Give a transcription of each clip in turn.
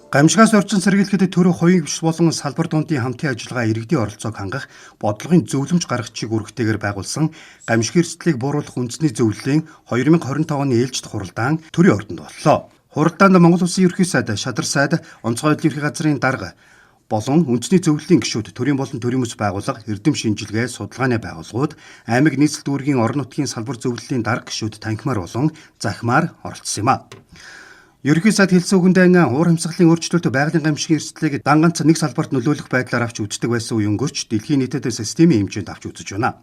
Гамшигаас орчин сэргийлэхэд төрөө хувийн биш болон салбар дундын хамтын ажиллагаа иргэдийн оролцоог хангах бодлогын зөвлөмж гаргах чиг үүрэгтэйгээр байгуулсан гамшиг эрсдлийг бууруулах үндэсний зөвлөлийн 2025 оны ээлжид хуралдаан төрийн ордонд боллоо. Хуралдаанд Монгол Улсын ерөнхий сайд, шадар сайд, онцгой байдлын ерхий газрын дарга болон үндэсний зөвлөлийн гишүүд, төрийн болон төрийн мөс байгууллага, эрдэм шинжилгээ, судалгааны байгууллагууд, аймаг нийслэл дүүргийн орон нутгийн салбар зөвлөлийн дарга гишүүд танхимаар болон захимаар оролцсон юм а. Ерөнхий сайд хэлсэн үгэндээ уур амьсгалын өөрчлөлт байгалийн гамшигын эрсдлийг ганц нэг салбарт нөлөөлөх байдлаар авч үздэг байсан үе өнгөрч дэлхийн нийтэд системийн хэмжээнд авч үзэж байна.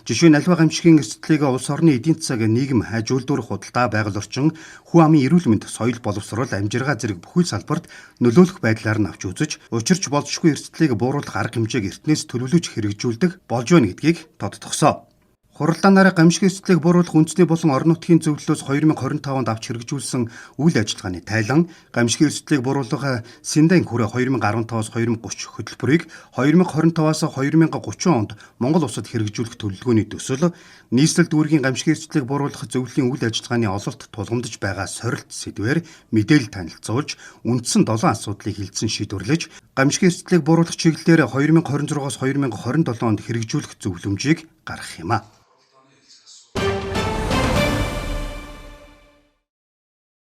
Жишээ нь аливаа гамшигын эрсдлийг улс орны эдийн засаг, нийгэм, хаж үйлдвэрлэх худалдаа, байгаль орчин, хүн амын эрүүл мэнд, соёл боловсрол, амжиргаа зэрэг бүхэл салбарт нөлөөлөх байдлаар нь авч үзэж, учирч болзошгүй эрсдлийг бууруулах арга хэмжээг эртнээс төлөвлөж хэрэгжүүлдэг болж байна гэдгийг тодтогсоо. Хуралдаанаараа гамшиг эрсдлийг бууруулах үндэсний болон орон нутгийн зөвлөлөөс 2025 онд авч хэрэгжүүлсэн үйл ажиллагааны тайлан, гамшиг эрсдлийг бууруулах Синдан хүрээ 2015-аас 2030 хөтөлбөрийг 2025-аас 2030 онд Монгол улсад хэрэгжүүлэх төлөвлөгөөний төсөл, нийслэл дүүргийн гамшиг эрсдлийг бууруулах зөвлөлийн үйл ажиллагааны ололт тулгамдж байгаа сорилт сэдвээр мэдээлэл танилцуулж, үндсэн 7 асуудлыг хилцэн шийдвэрлэж, гамшиг эрсдлийг бууруулах чиглэлээр 2026-аас 2027 онд хэрэгжүүлэх зөвлөмжийг гаргах юм а.